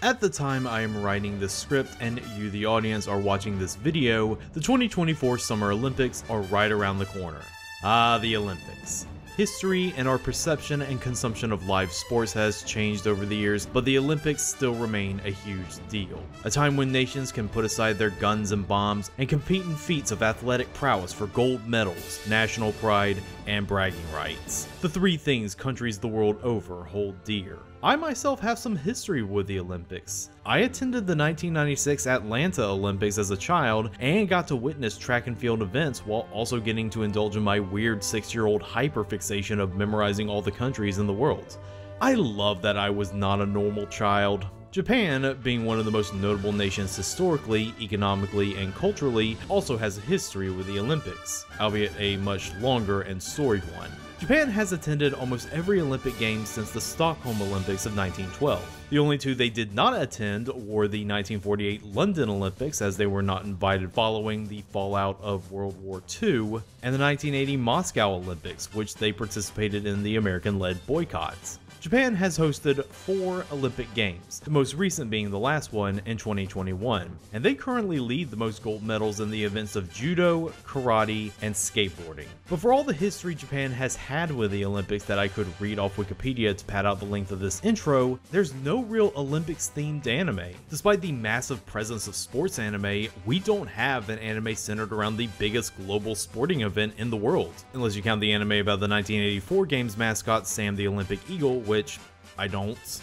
At the time I am writing this script and you the audience are watching this video, the 2024 Summer Olympics are right around the corner. Ah, the Olympics. History and our perception and consumption of live sports has changed over the years, but the Olympics still remain a huge deal. A time when nations can put aside their guns and bombs and compete in feats of athletic prowess for gold medals, national pride, and bragging rights. The three things countries the world over hold dear. I myself have some history with the Olympics. I attended the 1996 Atlanta Olympics as a child and got to witness track and field events while also getting to indulge in my weird 6-year-old hyperfixation of memorizing all the countries in the world. I love that I was not a normal child. Japan, being one of the most notable nations historically, economically, and culturally, also has a history with the Olympics, albeit a much longer and storied one. Japan has attended almost every Olympic Games since the Stockholm Olympics of 1912. The only two they did not attend were the 1948 London Olympics, as they were not invited following the fallout of World War II, and the 1980 Moscow Olympics, which they participated in the American-led boycotts. Japan has hosted 4 Olympic Games, the most recent being the last one in 2021, and they currently lead the most gold medals in the events of judo, karate, and skateboarding. But for all the history Japan has had with the Olympics that I could read off Wikipedia to pad out the length of this intro, there's no real Olympics-themed anime. Despite the massive presence of sports anime, we don't have an anime centered around the biggest global sporting event in the world, unless you count the anime about the 1984 Games mascot Sam the Olympic Eagle, which I don't.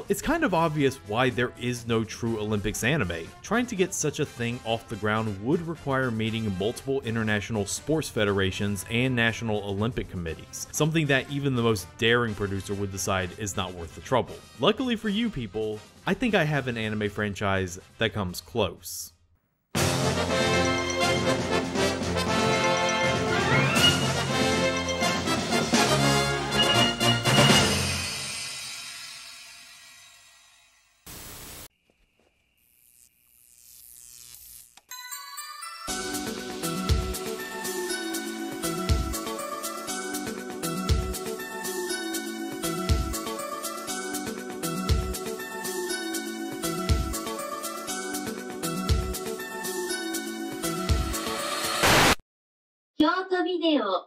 It's kind of obvious why there is no true Olympics anime. Trying to get such a thing off the ground would require meeting multiple international sports federations and national Olympic committees, something that even the most daring producer would decide is not worth the trouble. Luckily for you people, I think I have an anime franchise that comes close. Kyoto Video.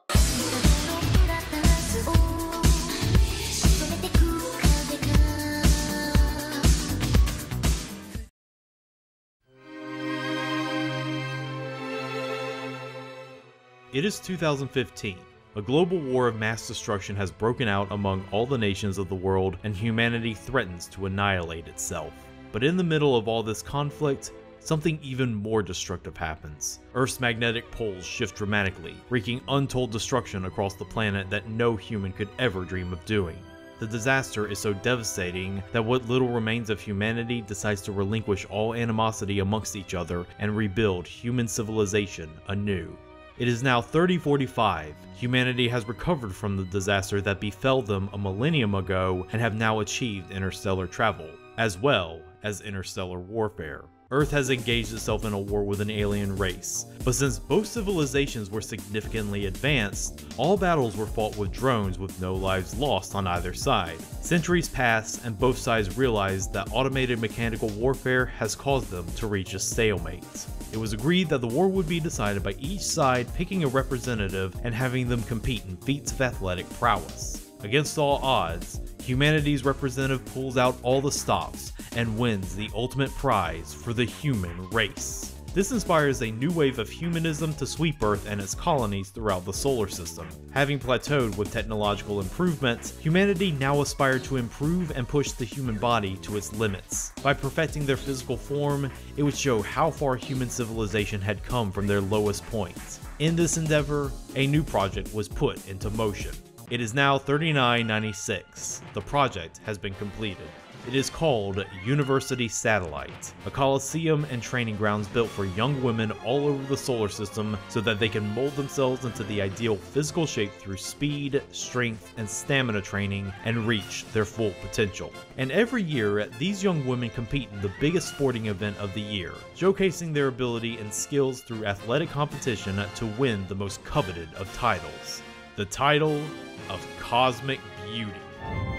It is 2015. A global war of mass destruction has broken out among all the nations of the world, and humanity threatens to annihilate itself. But in the middle of all this conflict, something even more destructive happens. Earth's magnetic poles shift dramatically, wreaking untold destruction across the planet that no human could ever dream of doing. The disaster is so devastating that what little remains of humanity decides to relinquish all animosity amongst each other and rebuild human civilization anew. It is now 3045. Humanity has recovered from the disaster that befell them a millennium ago and have now achieved interstellar travel, as well as interstellar warfare. Earth has engaged itself in a war with an alien race, but since both civilizations were significantly advanced, all battles were fought with drones with no lives lost on either side. Centuries passed and both sides realized that automated mechanical warfare has caused them to reach a stalemate. It was agreed that the war would be decided by each side picking a representative and having them compete in feats of athletic prowess. Against all odds, humanity's representative pulls out all the stops and wins the ultimate prize for the human race. This inspires a new wave of humanism to sweep Earth and its colonies throughout the solar system. Having plateaued with technological improvements, humanity now aspired to improve and push the human body to its limits. By perfecting their physical form, it would show how far human civilization had come from their lowest points. In this endeavor, a new project was put into motion. It is now 3996. The project has been completed. It is called University Satellite, a coliseum and training grounds built for young women all over the solar system so that they can mold themselves into the ideal physical shape through speed, strength, and stamina training and reach their full potential. And every year, these young women compete in the biggest sporting event of the year, showcasing their ability and skills through athletic competition to win the most coveted of titles. The title of Cosmic Beauty.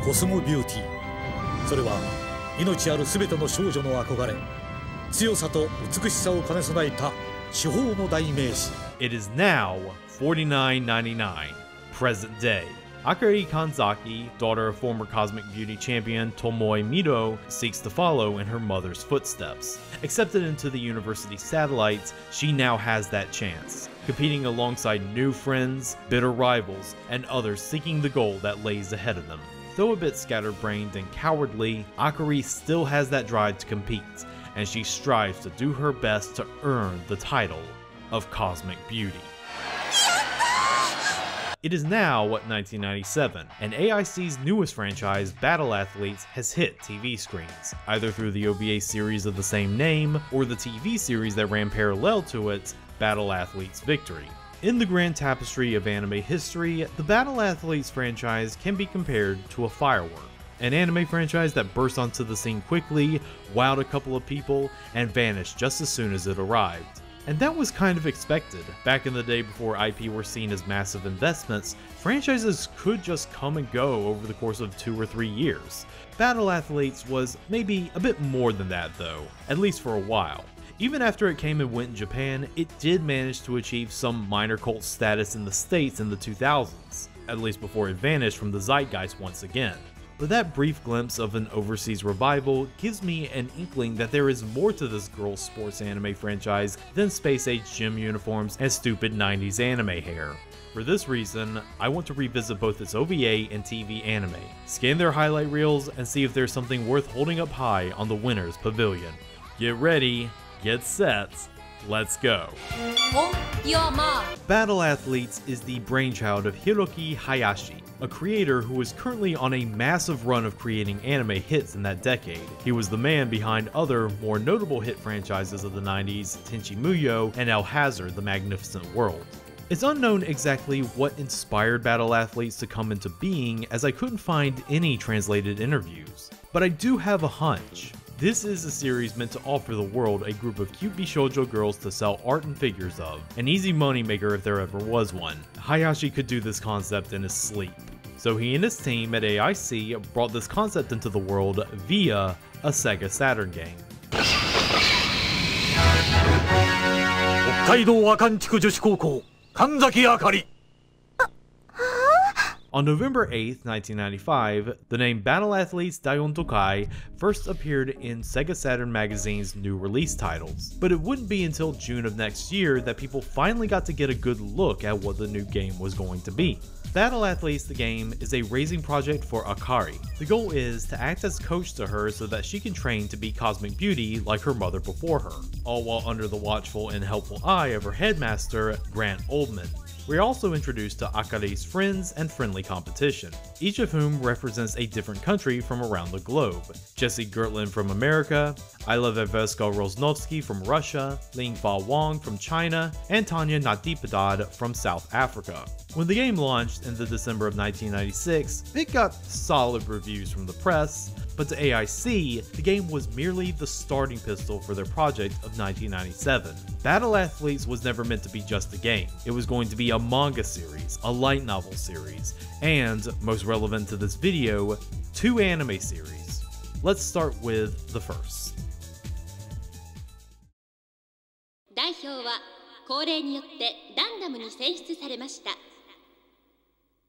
コスモビューティー、それは命ある全ての少女の憧れ、強さと美しさを兼ね備えた至宝の代名詞。 It is now $49.99, present day. Akari Kanzaki, daughter of former Cosmic Beauty champion Tomoe Mito, seeks to follow in her mother's footsteps. Accepted into the university satellites, she now has that chance, competing alongside new friends, bitter rivals, and others seeking the goal that lays ahead of them. Though a bit scatterbrained and cowardly, Akari still has that drive to compete, and she strives to do her best to earn the title of Cosmic Beauty. It is now 1997, and AIC's newest franchise, Battle Athletes, has hit TV screens, either through the OVA series of the same name, or the TV series that ran parallel to it, Battle Athletes Victory. In the grand tapestry of anime history, the Battle Athletes franchise can be compared to a firework. An anime franchise that burst onto the scene quickly, wowed a couple of people, and vanished just as soon as it arrived. And that was kind of expected. Back in the day before IP were seen as massive investments, franchises could just come and go over the course of 2 or 3 years. Battle Athletes was maybe a bit more than that though, at least for a while. Even after it came and went in Japan, it did manage to achieve some minor cult status in the States in the 2000s, at least before it vanished from the zeitgeist once again. But that brief glimpse of an overseas revival gives me an inkling that there is more to this girls' sports anime franchise than space-age gym uniforms and stupid 90s anime hair. For this reason, I want to revisit both its OVA and TV anime, scan their highlight reels, and see if there's something worth holding up high on the winner's pavilion. Get ready, get set, let's go. Battle Athletes is the brainchild of Hiroki Hayashi, a creator who is currently on a massive run of creating anime hits in that decade. He was the man behind other, more notable hit franchises of the 90s, Tenchi Muyo and El Hazard: The Magnificent World. It's unknown exactly what inspired Battle Athletes to come into being, as I couldn't find any translated interviews. But I do have a hunch. This is a series meant to offer the world a group of cute bishoujo girls to sell art and figures of, an easy moneymaker if there ever was one. Hayashi could do this concept in his sleep. So he and his team at AIC brought this concept into the world via a Sega Saturn game. 北海道阿寒地区女子高校神崎あかり。 On November 8th, 1995, the name Battle Athletes Daion Tokai first appeared in Sega Saturn magazine's new release titles, but it wouldn't be until June of next year that people finally got to get a good look at what the new game was going to be. Battle Athletes the game is a raising project for Akari. The goal is to act as coach to her so that she can train to be Cosmic Beauty like her mother before her, all while under the watchful and helpful eye of her headmaster, Grant Oldman. We're also introduced to Akari's friends and friendly competition, each of whom represents a different country from around the globe. Jesse Gertlin from America, Ayla Veveska Rosnovsky from Russia, Lingfa Wang from China, and Tanya Nadipadad from South Africa. When the game launched in the December of 1996, it got solid reviews from the press, but to AIC, the game was merely the starting pistol for their project of 1997. Battle Athletes was never meant to be just a game. It was going to be a manga series, a light novel series, and, most relevant to this video, 2 anime series. Let's start with the first. 代表は恒例によってランダムに選出されました。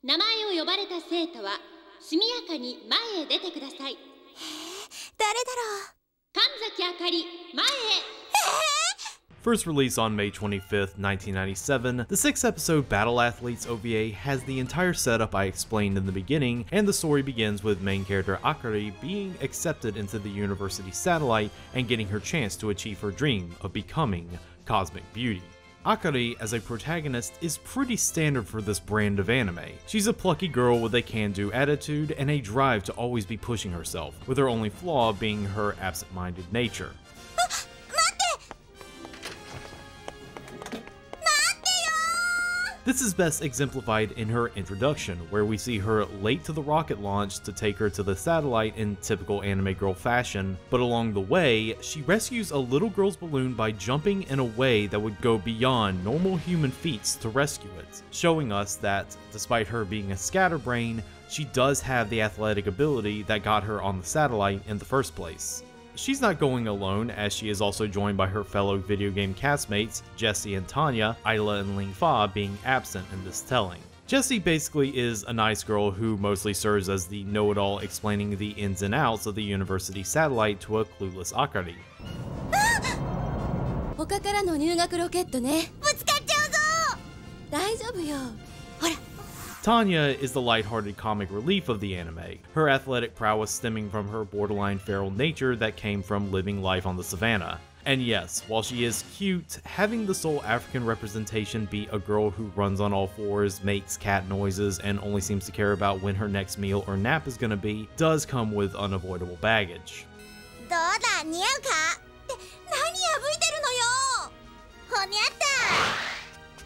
名前を呼ばれた生徒は速やかに前へ出てください。誰だろう。神崎あかり、前へ。First released on May 25th, 1997, the 6-episode Battle Athletes OVA has the entire setup I explained in the beginning, and the story begins with main character Akari being accepted into the university satellite and getting her chance to achieve her dream of becoming Cosmic Beauty. Akari as a protagonist is pretty standard for this brand of anime. She's a plucky girl with a can-do attitude and a drive to always be pushing herself, with her only flaw being her absent-minded nature. This is best exemplified in her introduction, where we see her late to the rocket launch to take her to the satellite in typical anime girl fashion, but along the way, she rescues a little girl's balloon by jumping in a way that would go beyond normal human feats to rescue it, showing us that, despite her being a scatterbrain, she does have the athletic ability that got her on the satellite in the first place. She's not going alone, as she is also joined by her fellow video game castmates, Jessie and Tanya, Ayla and Ling Fa being absent in this telling. Jessie basically is a nice girl who mostly serves as the know-it-all explaining the ins and outs of the university satellite to a clueless Akari. 他からの入学ロケットね。ぶつかっちゃうぞ。大丈夫よ。ほら。 Tanya is the lighthearted comic relief of the anime, her athletic prowess stemming from her borderline feral nature that came from living life on the savannah. And yes, while she is cute, having the sole African representation be a girl who runs on all fours, makes cat noises, and only seems to care about when her next meal or nap is gonna be, does come with unavoidable baggage. どうだ、似合うか？って何破いてるのよ。ほにゃっ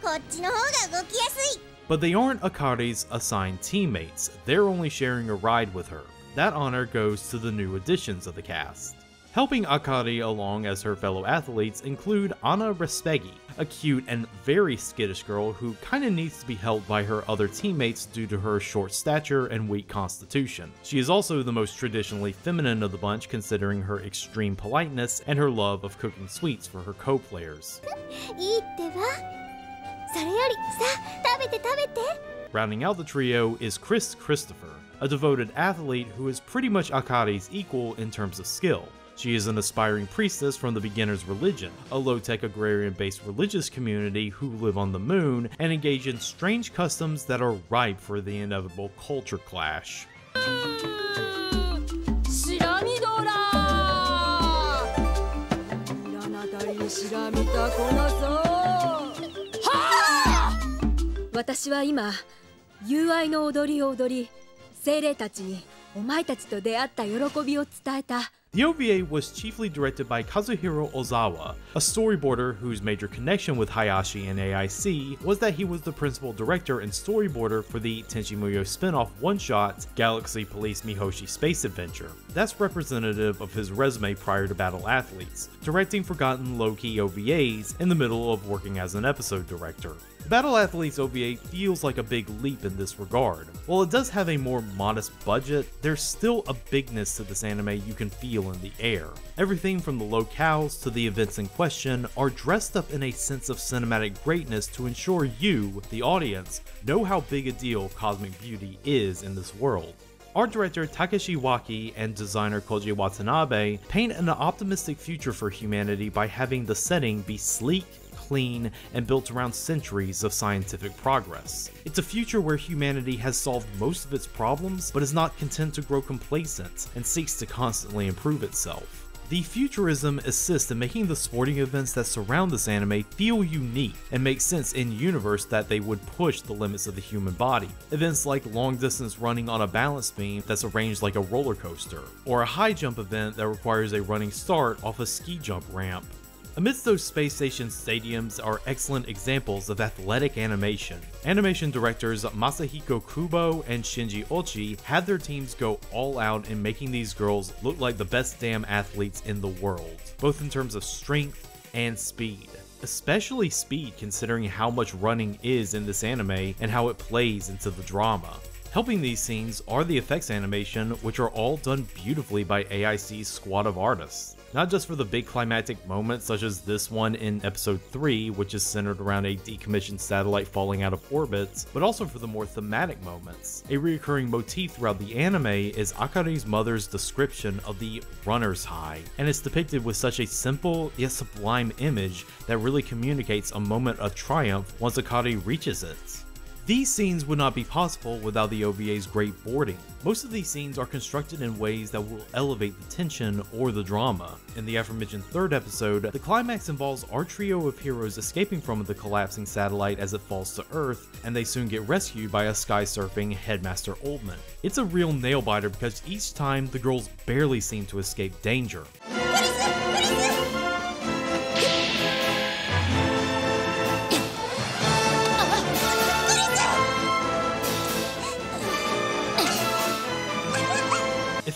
た。こっちの方が動きやすい。 But they aren't Akari's assigned teammates, they're only sharing a ride with her. That honor goes to the new additions of the cast. Helping Akari along as her fellow athletes include Anna Respeghi, a cute and very skittish girl who kinda needs to be helped by her other teammates due to her short stature and weak constitution. She is also the most traditionally feminine of the bunch considering her extreme politeness and her love of cooking sweets for her co-players. いいってば。それよりさ、食べて食べて。 Rounding out the trio is Chris Christopher, a devoted athlete who is pretty much Akari's equal in terms of skill. She is an aspiring priestess from the Beginner's Religion, a low-tech agrarian-based religious community who live on the moon and engage in strange customs that are ripe for the inevitable culture clash. しらみドラ。占いにしらみたこなそう。 私は今、友愛の踊りを踊り、精霊たちにお前たちと出会った喜びを伝えた。 The OVA was chiefly directed by Kazuhiro Ozawa, a storyboarder whose major connection with Hayashi and AIC was that he was the principal director and storyboarder for the Tenchi Muyo spin-off one-shot Galaxy Police Mihoshi Space Adventure. That's representative of his resume prior to Battle Athletes, directing forgotten low-key OVAs in the middle of working as an episode director. Battle Athletes OVA feels like a big leap in this regard. While it does have a more modest budget, there's still a bigness to this anime you can feel in the air. Everything from the locales to the events in question are dressed up in a sense of cinematic greatness to ensure you, the audience, know how big a deal cosmic beauty is in this world. Art director Takeshi Waki and designer Koji Watanabe paint an optimistic future for humanity by having the setting be sleek, clean, and built around centuries of scientific progress. It's a future where humanity has solved most of its problems, but is not content to grow complacent, and seeks to constantly improve itself. The futurism assists in making the sporting events that surround this anime feel unique and make sense in universe that they would push the limits of the human body. Events like long distance running on a balance beam that's arranged like a roller coaster, or a high jump event that requires a running start off a ski jump ramp. Amidst those space station stadiums are excellent examples of athletic animation. Animation directors Masahiko Kubo and Shinji Ochi had their teams go all out in making these girls look like the best damn athletes in the world, both in terms of strength and speed. Especially speed considering how much running is in this anime and how it plays into the drama. Helping these scenes are the effects animation, which are all done beautifully by AIC's squad of artists. Not just for the big climactic moments such as this one in episode 3, which is centered around a decommissioned satellite falling out of orbit, but also for the more thematic moments. A recurring motif throughout the anime is Akari's mother's description of the runner's high, and it's depicted with such a simple yet sublime image that really communicates a moment of triumph once Akari reaches it. These scenes would not be possible without the OVA's great boarding. Most of these scenes are constructed in ways that will elevate the tension or the drama. In the aforementioned third episode, the climax involves our trio of heroes escaping from the collapsing satellite as it falls to Earth, and they soon get rescued by a sky-surfing Headmaster Oldman. It's a real nail-biter because each time the girls barely seem to escape danger.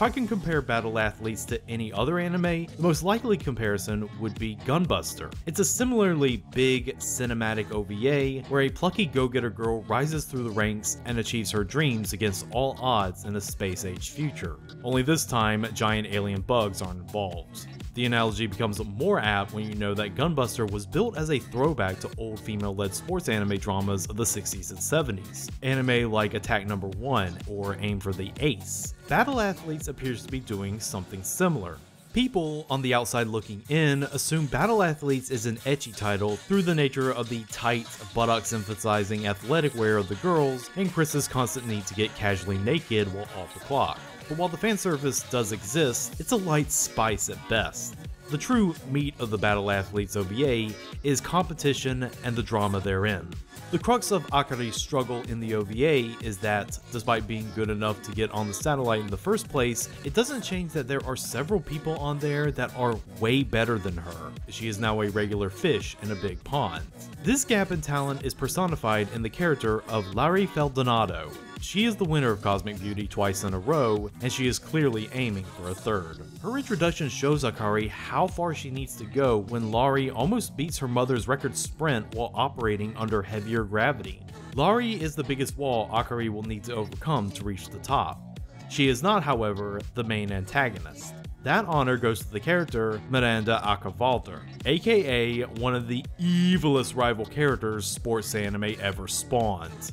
If I can compare Battle Athletes to any other anime, the most likely comparison would be Gunbuster. It's a similarly big cinematic OVA where a plucky go-getter girl rises through the ranks and achieves her dreams against all odds in a space-age future. Only this time, giant alien bugs aren't involved. The analogy becomes more apt when you know that Gunbuster was built as a throwback to old female-led sports anime dramas of the 60s and 70s, anime like Attack No. 1 or Aim for the Ace. Battle Athletes appears to be doing something similar. People on the outside looking in assume Battle Athletes is an ecchi title through the nature of the tight, buttocks-emphasizing athletic wear of the girls and Chris's constant need to get casually naked while off the clock. But while the fan service does exist, it's a light spice at best. The true meat of the Battle Athletes OVA is competition and the drama therein. The crux of Akari's struggle in the OVA is that, despite being good enough to get on the satellite in the first place, it doesn't change that there are several people on there that are way better than her. She is now a regular fish in a big pond. This gap in talent is personified in the character of Larry Feldonado. She is the winner of Cosmic Beauty twice in a row, and she is clearly aiming for a third. Her introduction shows Akari how far she needs to go when Laurie almost beats her mother's record sprint while operating under heavier gravity. Laurie is the biggest wall Akari will need to overcome to reach the top. She is not, however, the main antagonist. That honor goes to the character Miranda Acavaldor, aka one of the evilest rival characters sports anime ever spawned.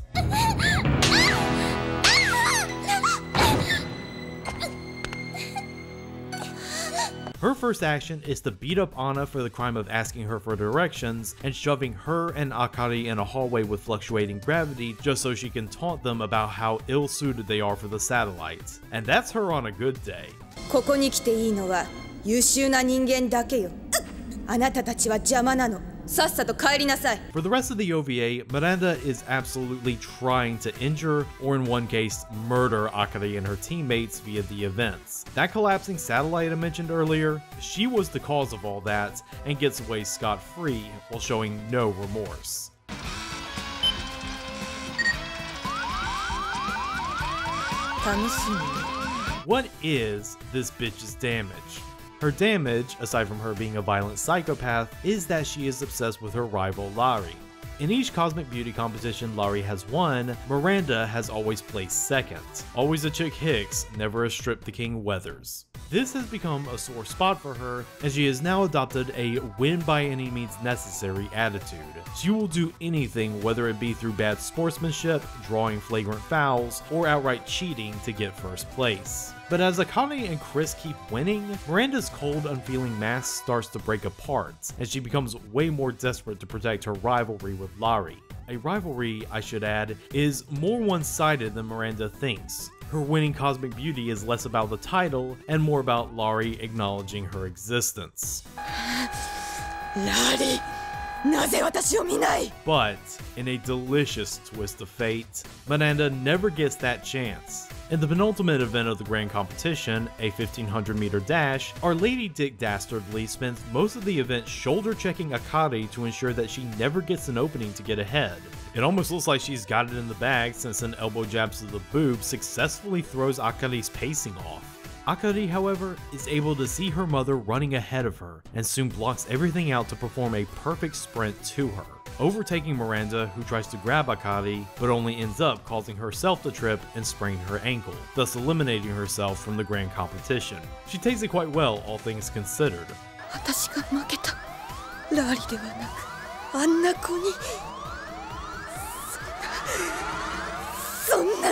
Her first action is to beat up Anna for the crime of asking her for directions and shoving her and Akari in a hallway with fluctuating gravity just so she can taunt them about how ill-suited they are for the satellites. And that's her on a good day. ここに来ていいのは優秀な人間だけよ。あなたたちは邪魔なの。さっさと帰りなさい。 For the rest of the OVA, Miranda is absolutely trying to injure, or in one case, murder Akari and her teammates via the events. That collapsing satellite I mentioned earlier, she was the cause of all that, and gets away scot-free while showing no remorse. What is this bitch's damage? Her damage, aside from her being a violent psychopath, is that she is obsessed with her rival Laurie. In each Cosmic Beauty competition Laurie has won, Miranda has always placed second. Always a chick Hicks, never a Strip the King Weathers. This has become a sore spot for her, and she has now adopted a win by any means necessary attitude. She will do anything, whether it be through bad sportsmanship, drawing flagrant fouls, or outright cheating to get first place. But as Akari and Chris keep winning, Miranda's cold, unfeeling mask starts to break apart, and she becomes way more desperate to protect her rivalry with Laurie. A rivalry, I should add, is more one-sided than Miranda thinks. Her winning Cosmic Beauty is less about the title, and more about Laurie acknowledging her existence. Laurie! But, in a delicious twist of fate, Miranda never gets that chance. In the penultimate event of the grand competition, a 1500 meter dash, our Lady Dick Dastardly spends most of the event shoulder checking Akari to ensure that she never gets an opening to get ahead. It almost looks like she's got it in the bag since an elbow jab to the boob successfully throws Akari's pacing off. Akari, however, is able to see her mother running ahead of her, and soon blocks everything out to perform a perfect sprint to her, overtaking Miranda, who tries to grab Akari, but only ends up causing herself to trip and sprain her ankle, thus eliminating herself from the grand competition. She takes it quite well, all things considered. 私が負けた。ラーリではなく、あんな子に。そんな。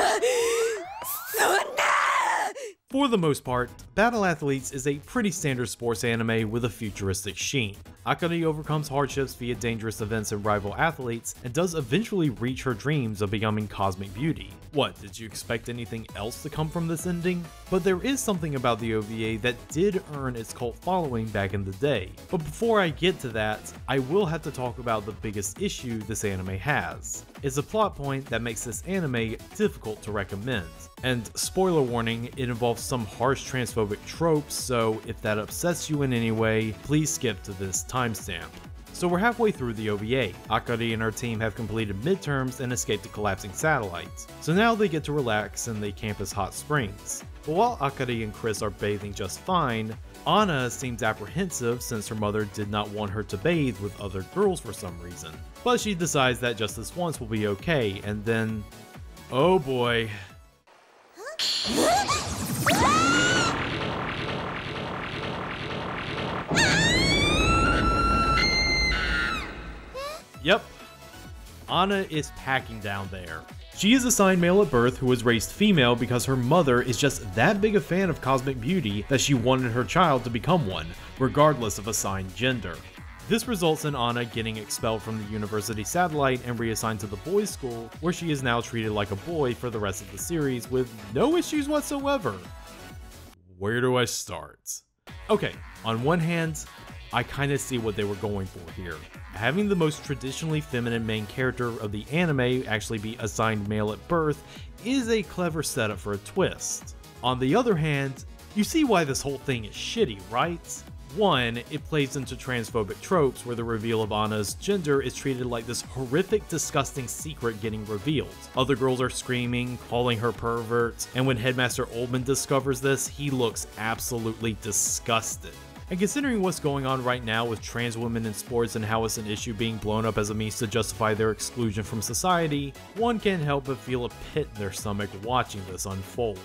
For the most part, Battle Athletes is a pretty standard sports anime with a futuristic sheen. Akari overcomes hardships via dangerous events and rival athletes, and does eventually reach her dreams of becoming Cosmic Beauty. What, did you expect anything else to come from this ending? But there is something about the OVA that did earn its cult following back in the day. But before I get to that, I will have to talk about the biggest issue this anime has. It's a plot point that makes this anime difficult to recommend. And spoiler warning, it involves some harsh transphobic tropes, so if that upsets you in any way, please skip to this timestamp. So we're halfway through the OVA. Akari and her team have completed midterms and escaped the collapsing satellites. So now they get to relax in the campus hot springs. But while Akari and Chris are bathing just fine, Anna seems apprehensive since her mother did not want her to bathe with other girls for some reason. But she decides that just this once will be okay, and then... oh boy. Yep, Anna is packing down there. She is assigned male at birth who was raised female because her mother is just that big a fan of cosmic beauty that she wanted her child to become one, regardless of assigned gender. This results in Anna getting expelled from the university satellite and reassigned to the boys' school, where she is now treated like a boy for the rest of the series with no issues whatsoever. Where do I start? Okay, on one hand, I kinda see what they were going for here. Having the most traditionally feminine main character of the anime actually be assigned male at birth is a clever setup for a twist. On the other hand, you see why this whole thing is shitty, right? One, it plays into transphobic tropes where the reveal of Anna's gender is treated like this horrific, disgusting secret getting revealed. Other girls are screaming, calling her pervert, and when Headmaster Oldman discovers this, he looks absolutely disgusted. And considering what's going on right now with trans women in sports and how it's an issue being blown up as a means to justify their exclusion from society, one can't help but feel a pit in their stomach watching this unfold.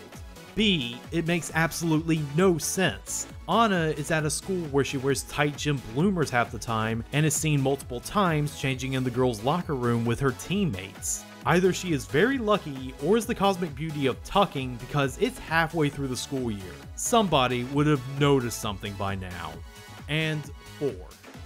B, it makes absolutely no sense. Anna is at a school where she wears tight gym bloomers half the time and is seen multiple times changing in the girls' locker room with her teammates. Either she is very lucky or is the cosmic beauty of tucking because it's halfway through the school year. Somebody would have noticed something by now. And 4.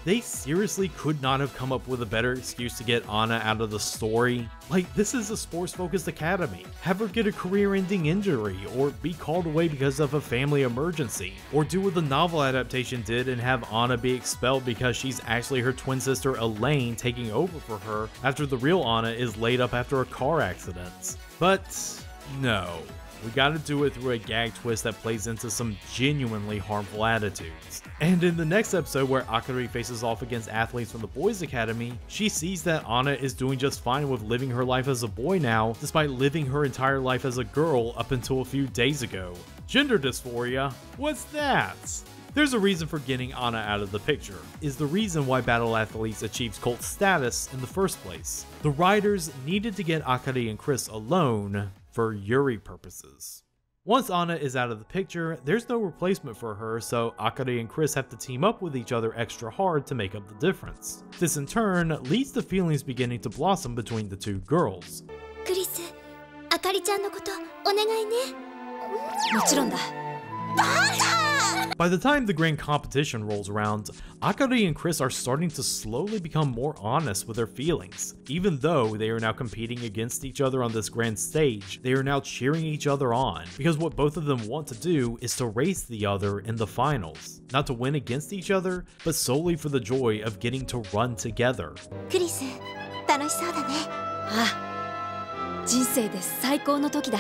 They seriously could not have come up with a better excuse to get Anna out of the story. Like, this is a sports-focused academy. Have her get a career-ending injury, or be called away because of a family emergency, or do what the novel adaptation did and have Anna be expelled because she's actually her twin sister Elaine taking over for her after the real Anna is laid up after a car accident. But no. We gotta do it through a gag twist that plays into some genuinely harmful attitudes. And in the next episode where Akari faces off against athletes from the boys' academy, she sees that Anna is doing just fine with living her life as a boy now, despite living her entire life as a girl up until a few days ago. Gender dysphoria? What's that? There's a reason for getting Anna out of the picture, is the reason why Battle Athletes achieves cult status in the first place. The writers needed to get Akari and Chris alone for Yuri purposes. Once Anna is out of the picture, there's no replacement for her, so Akari and Chris have to team up with each other extra hard to make up the difference. This in turn leads to feelings beginning to blossom between the two girls. クリス、あかりちゃんのことお願いね。もちろんだ。By the time the grand competition rolls around, Akari and Chris are starting to slowly become more honest with their feelings. Even though they are now competing against each other on this grand stage, they are now cheering each other on, because what both of them want to do is to race the other in the finals. Not to win against each other, but solely for the joy of getting to run together. クリス、楽しそうだね。ああ、人生で最高の時だ。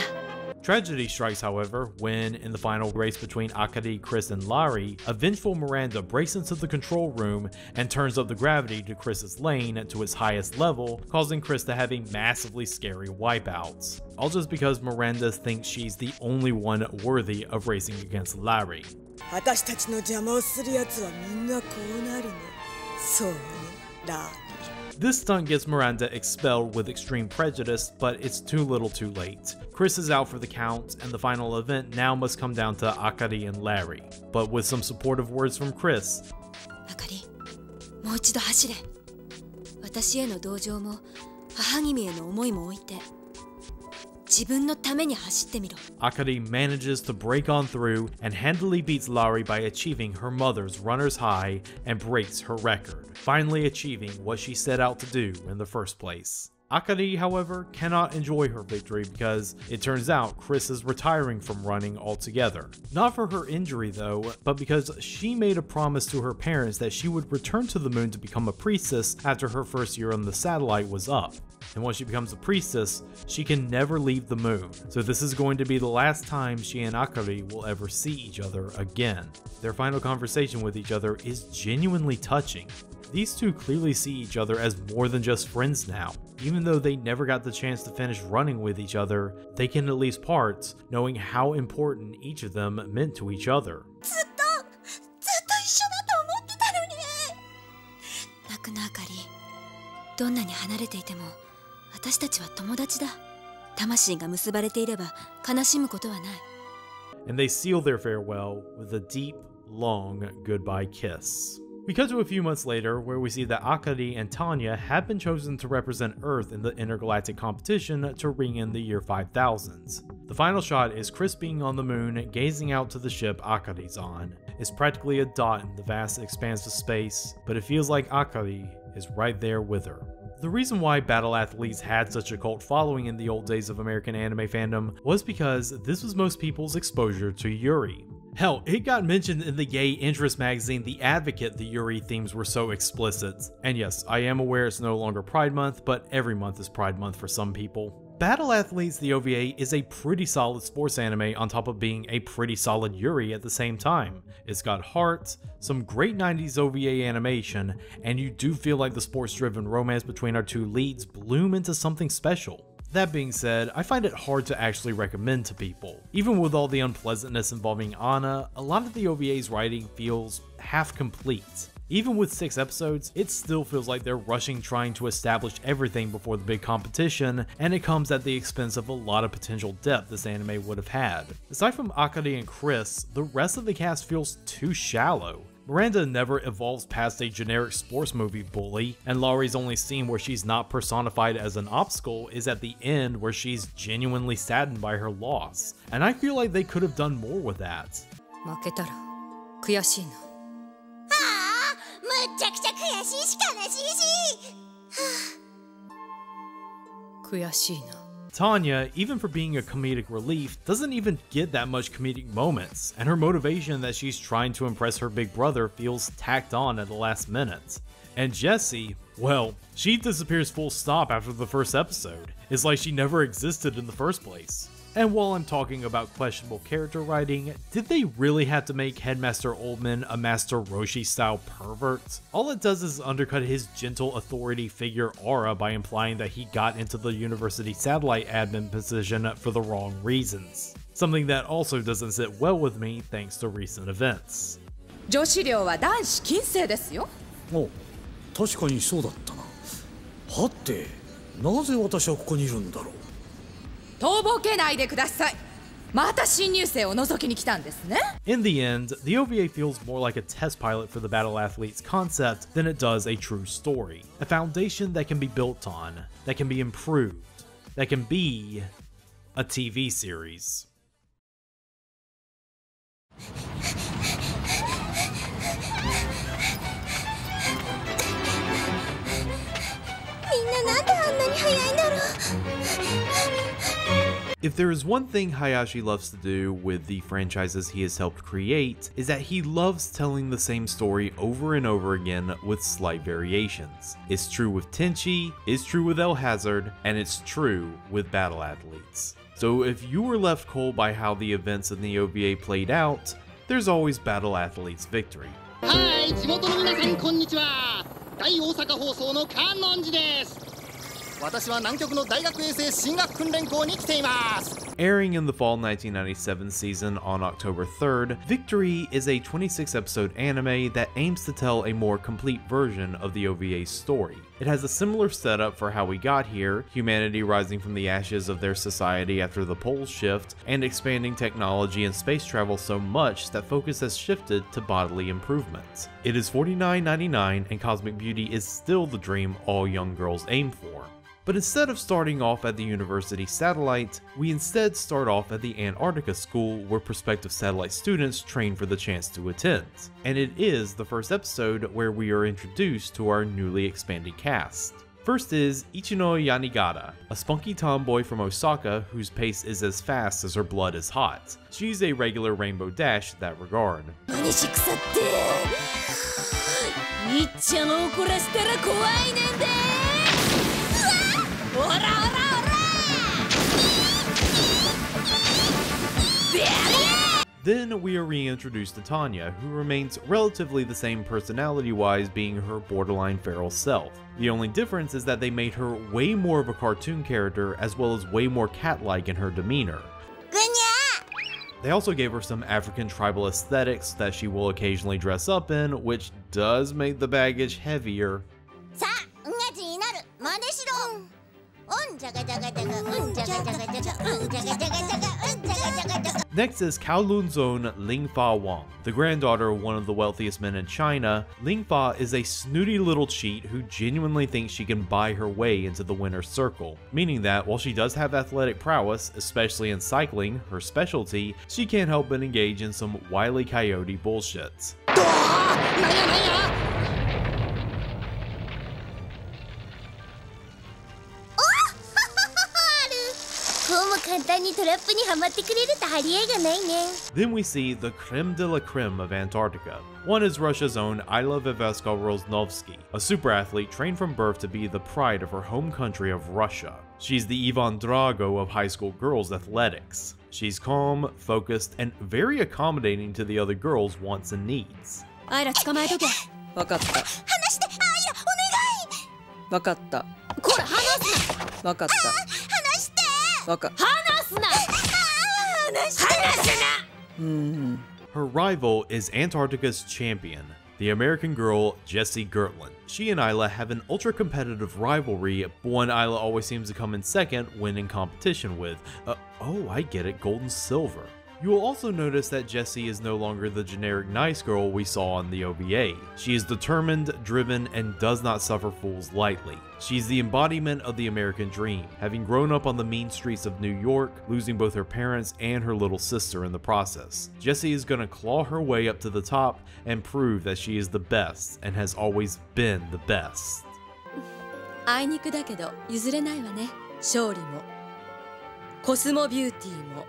Tragedy strikes, however, when, in the final race between Akari, Chris, and Larry, a vengeful Miranda breaks into the control room and turns up the gravity to Chris's lane to its highest level, causing Chris to have a massively scary wipeout. All just because Miranda thinks she's the only one worthy of racing against Larry. 私たちの邪魔をする奴はみんなこうなるね。そうね、ラー。 This stunt gets Miranda expelled with extreme prejudice, but it's too little too late. Chris is out for the count, and the final event now must come down to Akari and Larry. But with some supportive words from Chris, あかり、もう一度走れ。私への同情も母君への思いも置いて、自分のために走ってみろ。 Akari manages to break on through and handily beats Larry by achieving her mother's runner's high and breaks her record, finally achieving what she set out to do in the first place. Akari, however, cannot enjoy her victory because it turns out Chris is retiring from running altogether. Not for her injury though, but because she made a promise to her parents that she would return to the moon to become a priestess after her first year on the satellite was up. And once she becomes a priestess, she can never leave the moon. So this is going to be the last time she and Akari will ever see each other again. Their final conversation with each other is genuinely touching. These two clearly see each other as more than just friends now. Even though they never got the chance to finish running with each other, they can at least part, knowing how important each of them meant to each other. ずっと一緒だと思ってたのに。泣くなあかり。どんなに離れていても私たちは友達だ。魂が結ばれていれば悲しむことはない。And they seal their farewell with a deep, long goodbye kiss. We cut to a few months later, where we see that Akari and Tanya have been chosen to represent Earth in the intergalactic competition to ring in the year 5000s. The final shot is Chris being on the moon, gazing out to the ship Akari's on. It's practically a dot in the vast expanse of space, but it feels like Akari is right there with her. The reason why Battle Athletes had such a cult following in the old days of American anime fandom was because this was most people's exposure to Yuri. Hell, it got mentioned in the gay interest magazine The Advocate the Yuri themes were so explicit. And yes, I am aware it's no longer Pride Month, but every month is Pride Month for some people. Battle Athletes the OVA is a pretty solid sports anime on top of being a pretty solid Yuri at the same time. It's got heart, some great 90s OVA animation, and you do feel like the sports-driven romance between our two leads bloom into something special. That being said, I find it hard to actually recommend to people. Even with all the unpleasantness involving Anna, a lot of the OVA's writing feels half-complete. Even with 6 episodes, it still feels like they're rushing trying to establish everything before the big competition, and it comes at the expense of a lot of potential depth this anime would have had. Aside from Akari and Chris, the rest of the cast feels too shallow. Miranda never evolves past a generic sports movie bully, and Laurie's only scene where she's not personified as an obstacle is at the end where she's genuinely saddened by her loss, and I feel like they could have done more with that. 負けたら悔しいの。むっちゃくちゃ悔しいし悲しいし。悔しいな。 Tanya, even for being a comedic relief, doesn't even get that much comedic moments, and her motivation that she's trying to impress her big brother feels tacked on at the last minute. And Jessie, well, she disappears full stop after the first episode. It's like she never existed in the first place. And while I'm talking about questionable character writing, did they really have to make Headmaster Oldman a Master Roshi-style pervert? All it does is undercut his gentle authority figure aura by implying that he got into the university satellite admin position for the wrong reasons. Something that also doesn't sit well with me thanks to recent events. 女子寮は男子禁制ですよ。お、確かにそうだったな。はて、なぜ私はここにいるんだろう。とぼけないでください。また新入生を覗きに来たんですね。In the end, the OVA feels more like a test pilot for the Battle Athletes concept than it does a true story. A foundation that can be built on, that can be improved, that can be a TV series. みんななんであんなに速いんだろう。 If there is one thing Hayashi loves to do with the franchises he has helped create, is that he loves telling the same story over and over again with slight variations. It's true with Tenchi, it's true with El Hazard, and it's true with Battle Athletes. So if you were left cold by how the events in the OVA played out, there's always Battle Athletes' victory. Hi, 地元の皆さんこんにちは。大大阪放送の観音寺です。 私は南極の大学衛星進学訓練校に来ています。 Airing in the fall 1997 season on October 3rd, Victory is a 26-episode anime that aims to tell a more complete version of the OVA's story. It has a similar setup for how we got here, humanity rising from the ashes of their society after the poles shift, and expanding technology and space travel so much that focus has shifted to bodily improvement. It is $49.99 and Cosmic Beauty is still the dream all young girls aim for. But instead of starting off at the university satellite, we instead start off at the Antarctica school where prospective satellite students train for the chance to attend. And it is the first episode where we are introduced to our newly expanded cast. First is Ichino Yanagata, a spunky tomboy from Osaka whose pace is as fast as her blood is hot. She's a regular Rainbow Dash in that regard. 何しくさって。いっちゃの怒らせたら怖いねんで。Then we are reintroduced to Tanya, who remains relatively the same personality-wise, being her borderline feral self. The only difference is that they made her way more of a cartoon character, as well as way more cat-like in her demeanor. They also gave her some African tribal aesthetics that she will occasionally dress up in, which does make the baggage heavier. Next is Kowloon's own Ling Fa Wang. The granddaughter of one of the wealthiest men in China, Ling Fa is a snooty little cheat who genuinely thinks she can buy her way into the winner's circle, meaning that while she does have athletic prowess, especially in cycling, her specialty, she can't help but engage in some Wile E. Coyote bullshit. 簡単にトラップにはまってくれると張り合いがないね。 Then we see the creme de la creme of Antarctica. One is Russia's own Ayla Veveska-Rosnovsky, a super athlete trained from birth to be the pride of her home country of Russia. She's the Ivan Drago of high school girls' athletics. She's calm, focused, and very accommodating to the other girls' wants and needs. アイラ捕まえとけ。わかった。話して、アイラ、お願い。わかった。こら話すな。わかった。話して。わか。話すな。話して。話すな。 Her rival is Antarctica's champion, the American girl Jessie Gertlin. She and Ayla have an ultra-competitive rivalry, one Ayla always seems to come in second when in competition with, oh I get it, gold and silver. You will also notice that Jessie is no longer the generic nice girl we saw in the OVA. She is determined, driven, and does not suffer fools lightly. She's the embodiment of the American dream, having grown up on the mean streets of New York, losing both her parents and her little sister in the process. Jessie is gonna claw her way up to the top and prove that she is the best and has always been the best. あいにくだけど譲れないわね。勝利もコスモビューティーも。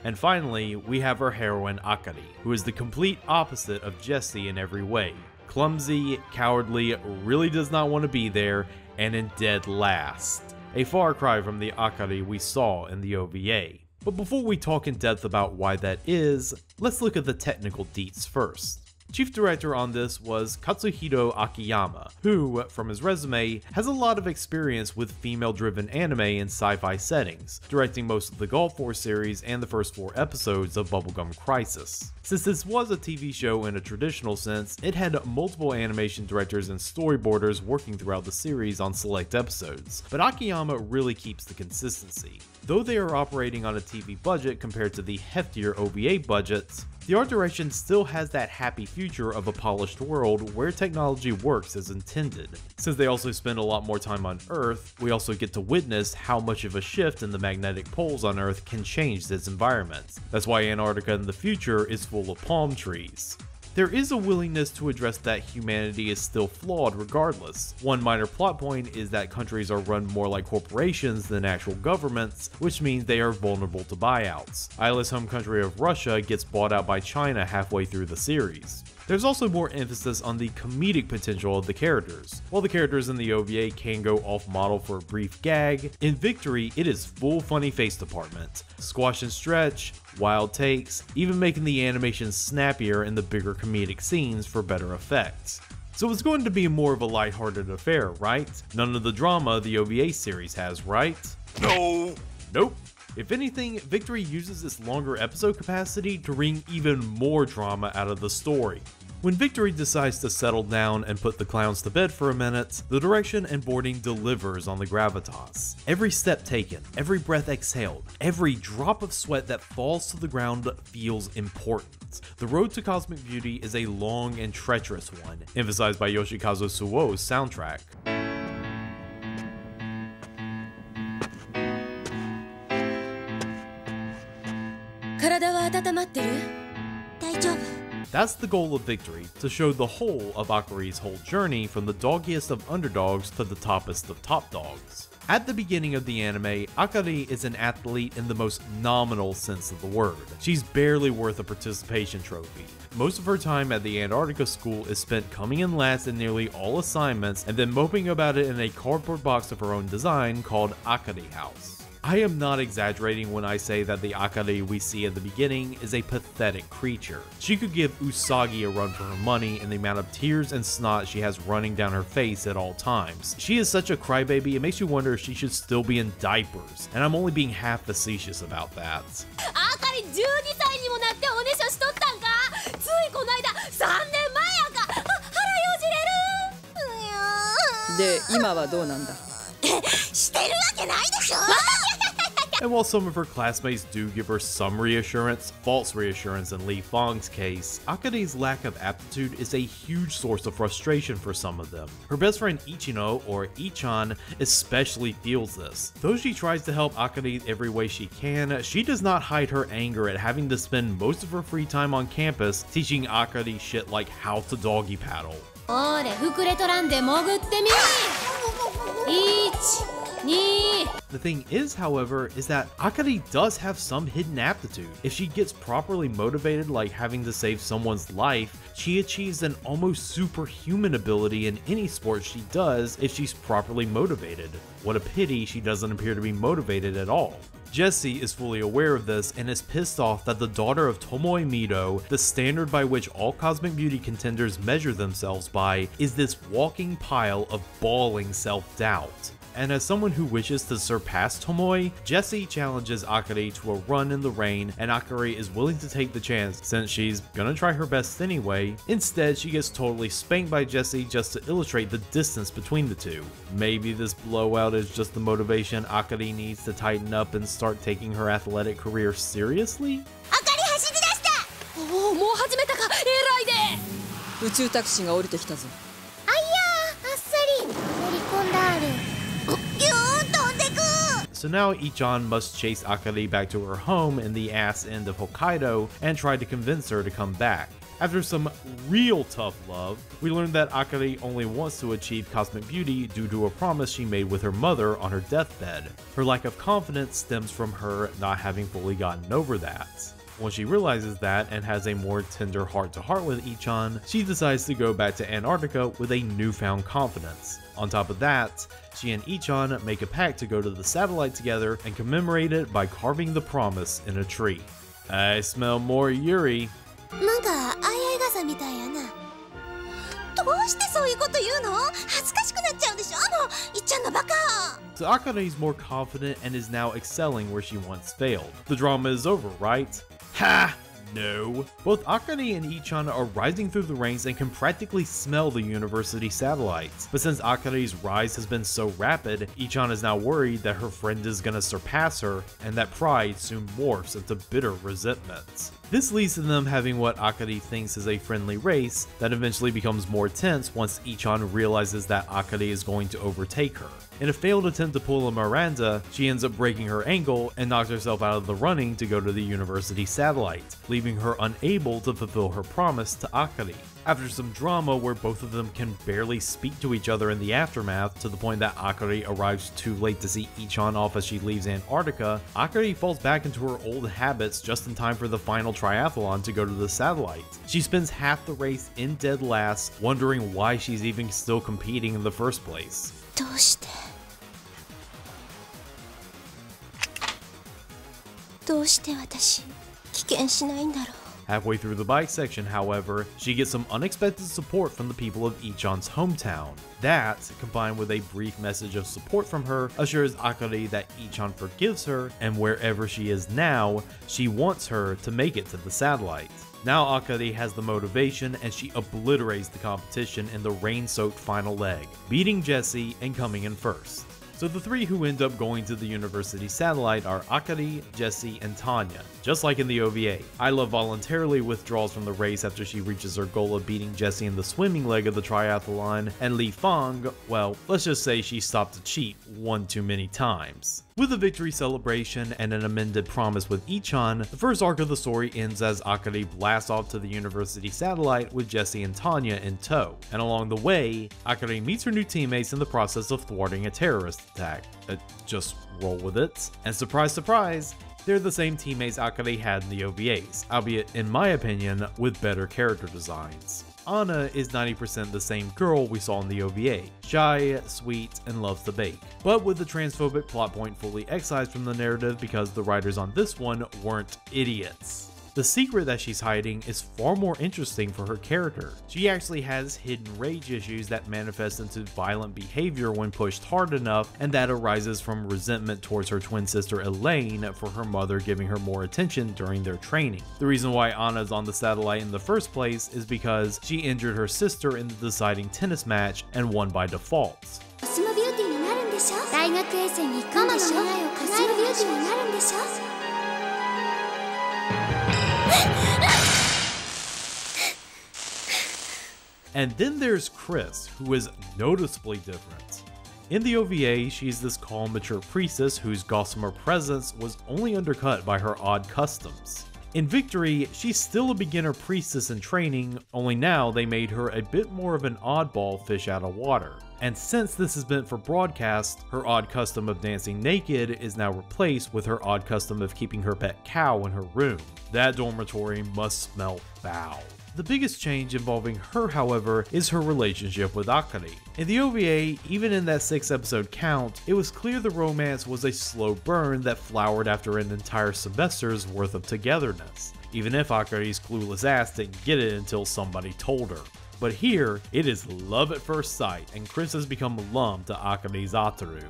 And finally, we have our heroine Akari, who is the complete opposite of Jessie in every way. Clumsy, cowardly, really does not want to be there, and in dead last. A far cry from the Akari we saw in the OVA. But before we talk in depth about why that is, let's look at the technical deets first. Chief director on this was Katsuhiro Akiyama, who, from his resume, has a lot of experience with female-driven anime in sci-fi settings, directing most of the Gulf War series and the first 4 episodes of Bubblegum Crisis. Since this was a TV show in a traditional sense, it had multiple animation directors and storyboarders working throughout the series on select episodes, but Akiyama really keeps the consistency. Though they are operating on a TV budget compared to the heftier OVA budgets, the art direction still has that happy future of a polished world where technology works as intended. Since they also spend a lot more time on Earth, we also get to witness how much of a shift in the magnetic poles on Earth can change its environment. That's why Antarctica in the future is full of palm trees. There is a willingness to address that humanity is still flawed regardless. One minor plot point is that countries are run more like corporations than actual governments, which means they are vulnerable to buyouts. Ayla's home country of Russia gets bought out by China halfway through the series. There's also more emphasis on the comedic potential of the characters. While the characters in the OVA can go off model for a brief gag, in Victory it is full funny face department. Squash and stretch, wild takes, even making the animation snappier in the bigger comedic scenes for better effects. So it's going to be more of a lighthearted affair, right? None of the drama the OVA series has, right? No! Nope. If anything, Victory uses its longer episode capacity to wring even more drama out of the story. When Victory decides to settle down and put the clowns to bed for a minute, the direction and boarding delivers on the gravitas. Every step taken, every breath exhaled, every drop of sweat that falls to the ground feels important. The road to cosmic beauty is a long and treacherous one, emphasized by Yoshikazu Suo's soundtrack. 体は温まってる？大丈夫。 That's the goal of Victory, to show the whole of Akari's whole journey from the doggiest of underdogs to the toppest of top dogs. At the beginning of the anime, Akari is an athlete in the most nominal sense of the word. She's barely worth a participation trophy. Most of her time at the Antarctica school is spent coming in last in nearly all assignments and then moping about it in a cardboard box of her own design called Akari House. I am not exaggerating when I say that the Akari we see at the beginning is a pathetic creature. She could give Usagi a run for her money in the amount of tears and snot she has running down her face at all times. She is such a crybaby, it makes you wonder if she should still be in diapers, and I'm only being half facetious about that. あかり12歳にもなっておねしょしとったんか。ついこの間3年前やか。腹よじれる。で今はどうなんだ。してるわけないでしょ And while some of her classmates do give her some reassurance, false reassurance in Li Fang's case, Akari's lack of aptitude is a huge source of frustration for some of them. Her best friend Ichino, or Ichan, especially feels this. Though she tries to help Akari every way she can, she does not hide her anger at having to spend most of her free time on campus teaching Akari shit like how to doggy paddle. おれ膨れとらんで潜ってみ。1、2。 The thing is, however, is that Akari does have some hidden aptitude. If she gets properly motivated, like having to save someone's life, she achieves an almost superhuman ability in any sport she does if she's properly motivated. What a pity she doesn't appear to be motivated at all. Jessie is fully aware of this and is pissed off that the daughter of Tomoe Mido, the standard by which all cosmic beauty contenders measure themselves by, is this walking pile of bawling self-doubt. And as someone who wishes to surpass Tomoe, Jessie challenges Akari to a run in the rain, and Akari is willing to take the chance since she's gonna try her best anyway. Instead, she gets totally spanked by Jessie just to illustrate the distance between the two. Maybe this blowout is just the motivation Akari needs to tighten up and start taking her athletic career seriously? あかり走り出した。おお、もう始めたか。えらいで。宇宙タクシーが降りてきたぞ。あいやー、あっさり乗り込んだある。ギューン飛んでく。 So now Ichan must chase Akari back to her home in the ass end of Hokkaido and try to convince her to come back. After some real tough love, we learn that Akari only wants to achieve cosmic beauty due to a promise she made with her mother on her deathbed. Her lack of confidence stems from her not having fully gotten over that. When she realizes that and has a more tender heart-to-heart with Ichan, she decides to go back to Antarctica with a newfound confidence. On top of that, she and Ichan make a pact to go to the satellite together and commemorate it by carving the promise in a tree. I smell more Yuri. なんかあいあい傘みたいやな。どうしてそういうこと言うの？恥ずかしくなっちゃうんでしょ。いっちゃんのバカ。 So Akari is more confident and is now excelling where she once failed. The drama is over, right? Ha! No. Both Akari and Ichan are rising through the ranks and can practically smell the university satellites. But since Akari's rise has been so rapid, Ichan is now worried that her friend is gonna surpass her, and that pride soon morphs into bitter resentment. This leads to them having what Akari thinks is a friendly race that eventually becomes more tense once Ichan realizes that Akari is going to overtake her. In a failed attempt to pull a Miranda, she ends up breaking her ankle and knocks herself out of the running to go to the university satellite, leaving her unable to fulfill her promise to Akari. After some drama where both of them can barely speak to each other in the aftermath to the point that Akari arrives too late to see Ichan off as she leaves Antarctica, Akari falls back into her old habits just in time for the final triathlon to go to the satellite. She spends half the race in dead last, wondering why she's even still competing in the first place. どうして私棄権しないんだろう。 Halfway through the bike section, however, she gets some unexpected support from the people of Ichan's hometown. That, combined with a brief message of support from her, assures Akari that Ichan forgives her, and wherever she is now, she wants her to make it to the satellite. Now Akari has the motivation and she obliterates the competition in the rain-soaked final leg, beating Jessie and coming in first. So the three who end up going to the university satellite are Akari, Jessie, and Tanya, just like in the OVA. Ayla voluntarily withdraws from the race after she reaches her goal of beating Jessie in the swimming leg of the triathlon, and Li Fang, well, let's just say she stopped to cheat one too many times. With a victory celebration and an amended promise with Ichan, the first arc of the story ends as Akari blasts off to the university satellite with Jessie and Tanya in tow. And along the way, Akari meets her new teammates in the process of thwarting a terrorist attack. Just roll with it. And surprise, surprise, they're the same teammates Akari had in the OVAs, albeit, in my opinion, with better character designs. Anna is 90% the same girl we saw in the OVA, shy, sweet, and loves to bake, but with the transphobic plot point fully excised from the narrative because the writers on this one weren't idiots. The secret that she's hiding is far more interesting for her character. She actually has hidden rage issues that manifest into violent behavior when pushed hard enough, and that arises from resentment towards her twin sister Elaine for her mother giving her more attention during their training. The reason why Anna's on the satellite in the first place is because she injured her sister in the deciding tennis match and won by default. And then there's Chris, who is noticeably different. In the OVA, she's this calm, mature priestess whose gossamer presence was only undercut by her odd customs. In Victory, she's still a beginner priestess in training, only now they made her a bit more of an oddball fish out of water. And since this is meant for broadcast, her odd custom of dancing naked is now replaced with her odd custom of keeping her pet cow in her room. That dormitory must smell foul. The biggest change involving her, however, is her relationship with Akari. In the OVA, even in that 6-episode count, it was clear the romance was a slow burn that flowered after an entire semester's worth of togetherness, even if Akari's clueless ass didn't get it until somebody told her. But here, it is love at first sight, and Chris has become lump to Akari's Ataru.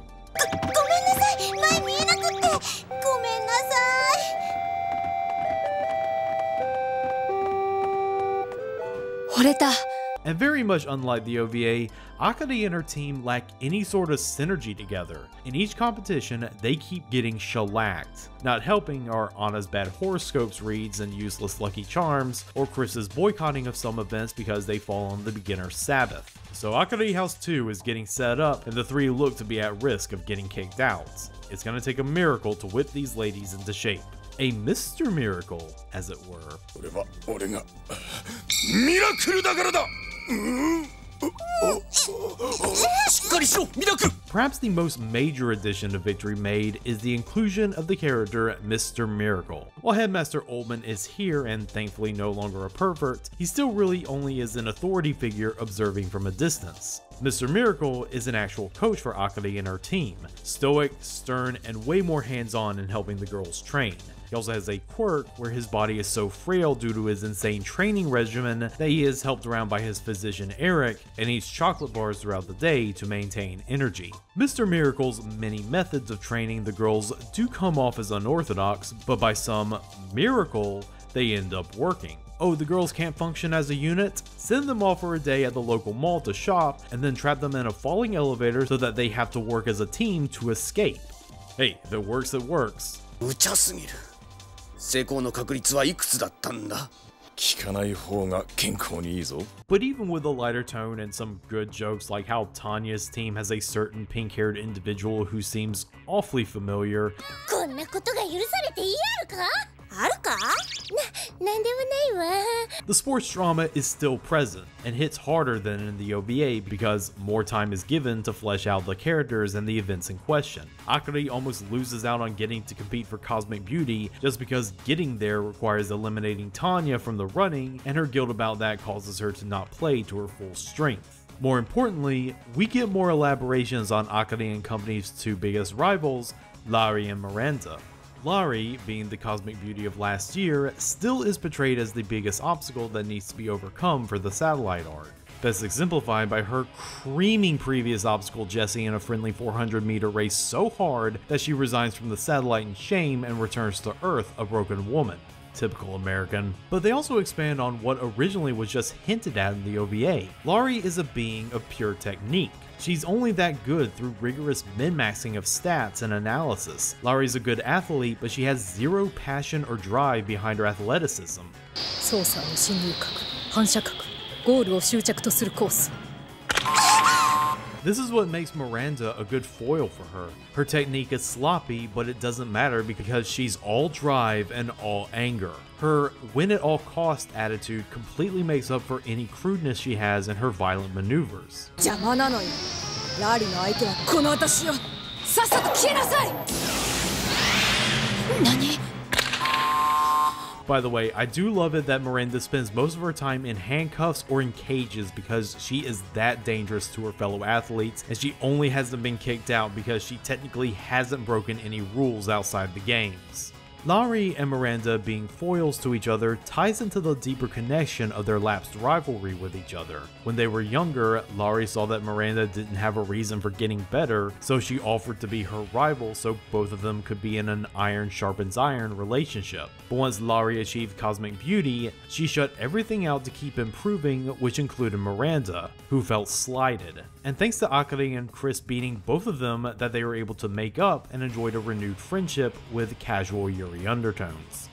惚れた。 And very much unlike the OVA, Akari and her team lack any sort of synergy together. In each competition, they keep getting shellacked. Not helping are Anna's bad horoscopes reads and useless lucky charms, or Chris's boycotting of some events because they fall on the beginner Sabbath. So Akari House 2 is getting set up, and the three look to be at risk of getting kicked out. It's gonna take a miracle to whip these ladies into shape. A Mr. Miracle, as it were. Perhaps the most major addition to Victory made is the inclusion of the character Mr. Miracle. While Headmaster Oldman is here and thankfully no longer a pervert, he still really only is an authority figure observing from a distance. Mr. Miracle is an actual coach for Akari and her team, stoic, stern, and way more hands-on in helping the girls train. He also has a quirk where his body is so frail due to his insane training regimen that he is helped around by his physician Eric and eats chocolate bars throughout the day to maintain energy. Mr. Miracle's many methods of training the girls do come off as unorthodox, but by some miracle, they end up working. Oh, the girls can't function as a unit? Send them off for a day at the local mall to shop, and then trap them in a falling elevator so that they have to work as a team to escape. Hey, if it works, it works. 成功の確率はいくつだったんだ? 聞かない方が健康にいいぞ. But even with a lighter tone and some good jokes like how Tanya's team has a certain pink-haired individual who seems awfully familiar, こんなことが許されていいあるか? あるか? なんでもないわ. The sports drama is still present and hits harder than in the OVA because more time is given to flesh out the characters and the events in question. Akari almost loses out on getting to compete for Cosmic Beauty just because getting there requires eliminating Tanya from the running, and her guilt about that causes her to not play to her full strength. More importantly, we get more elaborations on Akari and Company's two biggest rivals, Larry and Miranda. Larry, being the Cosmic Beauty of last year, still is portrayed as the biggest obstacle that needs to be overcome for the satellite arc. Best exemplified by her creaming previous obstacle Jessie in a friendly 400-meter race so hard that she resigns from the satellite in shame and returns to Earth a broken woman. Typical American. But they also expand on what originally was just hinted at in the OVA. Larry is a being of pure technique. She's only that good through rigorous min-maxing of stats and analysis. Larry's a good athlete, but she has zero passion or drive behind her athleticism. 操作の進入角、反射角、ゴールを終着とするコース。 This is what makes Miranda a good foil for her. Her technique is sloppy, but it doesn't matter because she's all drive and all anger. Her win-at-all-cost attitude completely makes up for any crudeness she has in her violent maneuvers. 邪魔なのよ。ラリの相手はこの私よ。さっさと消えなさい。何? By the way, I do love it that Miranda spends most of her time in handcuffs or in cages because she is that dangerous to her fellow athletes, and she only hasn't been kicked out because she technically hasn't broken any rules outside the games. Lauri and Miranda being foils to each other ties into the deeper connection of their lapsed rivalry with each other. When they were younger, Lauri saw that Miranda didn't have a reason for getting better, so she offered to be her rival so both of them could be in an iron sharpens iron relationship. But once Lauri achieved cosmic beauty, she shut everything out to keep improving, which included Miranda, who felt slighted. And thanks to Akari and Chris beating both of them, that they were able to make up and enjoyed a renewed friendship with casual Yuri undertones.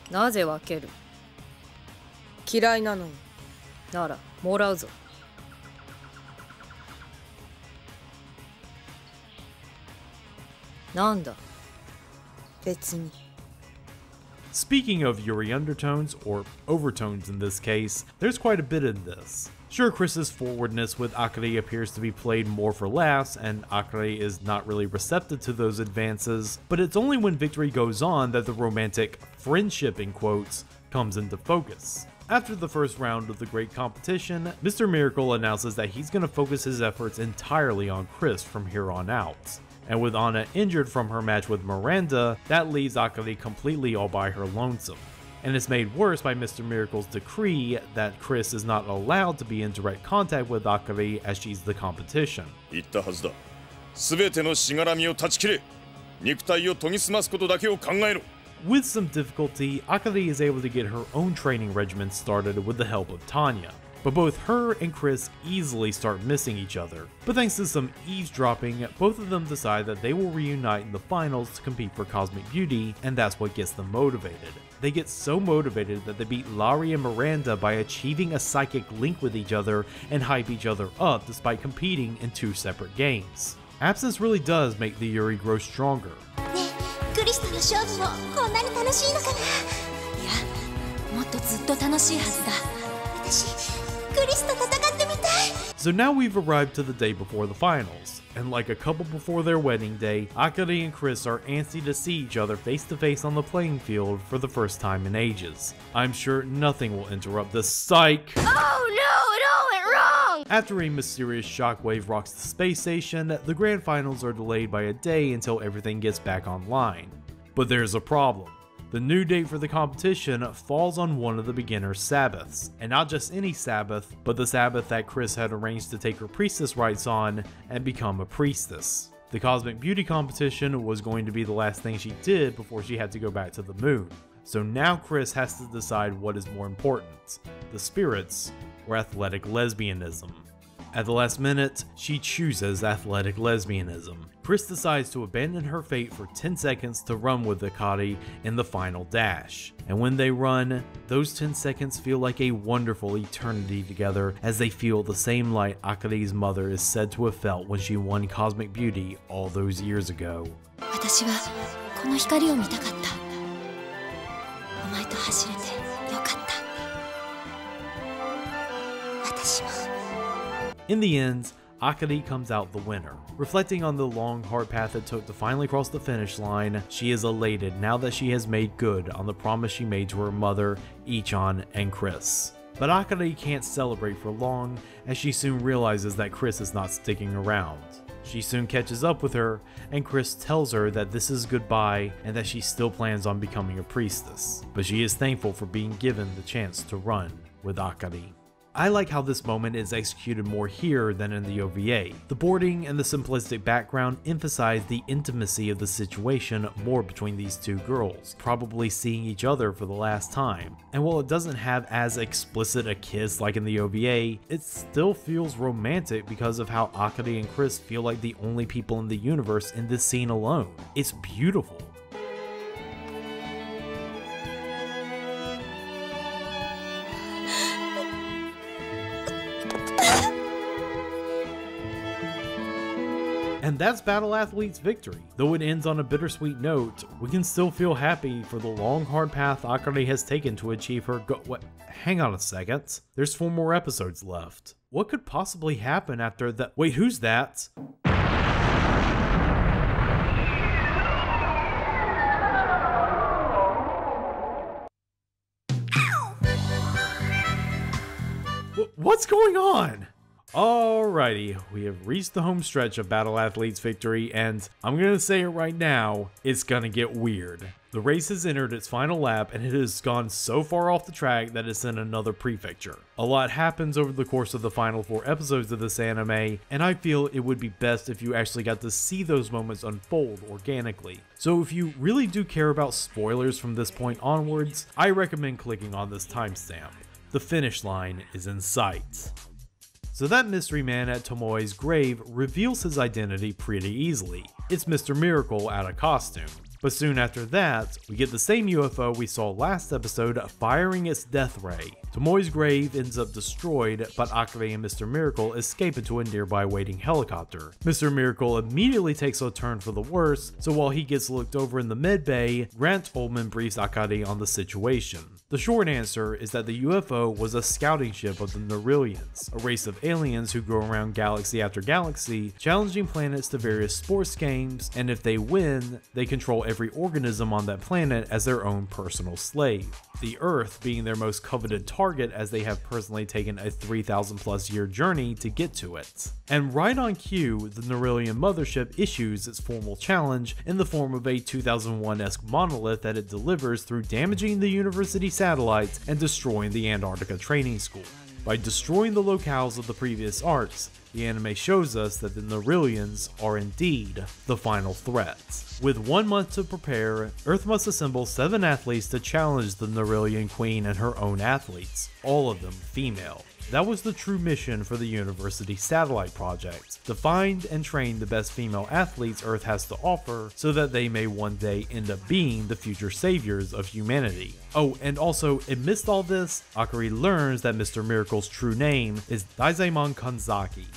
なぜ分ける？嫌いなのよ。ならもらうぞ。なんだ？別に。Speaking of Yuri undertones, or overtones in this case, there's quite a bit in this. Sure, Chris's forwardness with Akari appears to be played more for laughs, and Akari is not really receptive to those advances, but it's only when victory goes on that the romantic friendship in quotes comes into focus. After the first round of the great competition, Mr. Miracle announces that he's going to focus his efforts entirely on Chris from here on out. And with Anna injured from her match with Miranda, that leaves Akari completely all by her lonesome. And it's made worse by Mr. Miracle's decree that Chris is not allowed to be in direct contact with Akari as she's the competition. 言ったはずだ。すべてのしがらみを断ち切れ。肉体を研ぎ澄ますことだけを考えろ。 With some difficulty, Akari is able to get her own training regimen started with the help of Tanya. But both her and Chris easily start missing each other. But thanks to some eavesdropping, both of them decide that they will reunite in the finals to compete for Cosmic Beauty, and that's what gets them motivated. They get so motivated that they beat Lauri and Miranda by achieving a psychic link with each other and hype each other up despite competing in two separate games. Absence really does make the Yuri grow stronger. ねえ、クリスとの勝負もこんなに楽しいのかな。いや、もっとずっと楽しいはずだ。私、クリスと戦ってみたい。 So now we've arrived to the day before the finals, and like a couple before their wedding day, Akari and Chris are antsy to see each other face to face on the playing field for the first time in ages. I'm sure nothing will interrupt this psych. Oh no, it all went wrong! After a mysterious shockwave rocks the space station, the grand finals are delayed by a day until everything gets back online. But there's a problem. The new date for the competition falls on one of the beginner's Sabbaths, and not just any Sabbath, but the Sabbath that Chris had arranged to take her priestess rights on and become a priestess. The Cosmic Beauty competition was going to be the last thing she did before she had to go back to the moon. So now Chris has to decide what is more important, the spirits or athletic lesbianism. At the last minute, she chooses athletic lesbianism. Chris decides to abandon her fate for 10 seconds to run with Akari in the final dash. And when they run, those 10 seconds feel like a wonderful eternity together as they feel the same light Akari's mother is said to have felt when she won Cosmic Beauty all those years ago. 私はこの光を見たかった。お前と走れてよかった。私も。 In the end, Akari comes out the winner. Reflecting on the long, hard path it took to finally cross the finish line, she is elated now that she has made good on the promise she made to her mother, Ichan, and Chris. But Akari can't celebrate for long, as she soon realizes that Chris is not sticking around. She soon catches up with her, and Chris tells her that this is goodbye and that she still plans on becoming a priestess. But she is thankful for being given the chance to run with Akari. I like how this moment is executed more here than in the OVA. The boarding and the simplistic background emphasize the intimacy of the situation more between these two girls, probably seeing each other for the last time. And while it doesn't have as explicit a kiss like in the OVA, it still feels romantic because of how Akari and Chris feel like the only people in the universe in this scene alone. It's beautiful. And that's Battle Athlete's victory. Though it ends on a bittersweet note, we can still feel happy for the long hard path Akari has taken to achieve her what? Hang on a second. There's 4 more episodes left. What could possibly happen after that? Wait, who's that? What's going on? Alrighty, we have reached the home stretch of Battle Athletes Victory, and I'm gonna say it right now, it's gonna get weird. The race has entered its final lap, and it has gone so far off the track that it's in another prefecture. A lot happens over the course of the final 4 episodes of this anime, and I feel it would be best if you actually got to see those moments unfold organically. So if you really do care about spoilers from this point onwards, I recommend clicking on this timestamp. The finish line is in sight. So that mystery man at Tomoe's grave reveals his identity pretty easily. It's Mr. Miracle out of costume. But soon after that, we get the same UFO we saw last episode firing its death ray. Tomoe's grave ends up destroyed, but Akari and Mr. Miracle escape into a nearby waiting helicopter. Mr. Miracle immediately takes a turn for the worse, so while he gets looked over in the med bay, Grant Ullman briefs Akari on the situation. The short answer is that the UFO was a scouting ship of the Nerillians, a race of aliens who go around galaxy after galaxy, challenging planets to various sports games, and if they win, they control every organism on that planet as their own personal slave. The Earth being their most coveted target, as they have personally taken a 3,000 plus year journey to get to it. And right on cue, the Nerillian mothership issues its formal challenge in the form of a 2001-esque monolith that it delivers through damaging the university satellites and destroying the Antarctica training school. By destroying the locales of the previous arcs, the anime shows us that the Nerillians are indeed the final threat. With 1 month to prepare, Earth must assemble 7 athletes to challenge the Nerillian Queen and her own athletes, all of them female. That was the true mission for the University Satellite Project, to find and train the best female athletes Earth has to offer so that they may one day end up being the future saviors of humanity. Oh, and also, amidst all this, Akari learns that Mr. Miracle's true name is Daizemon Kanzaki,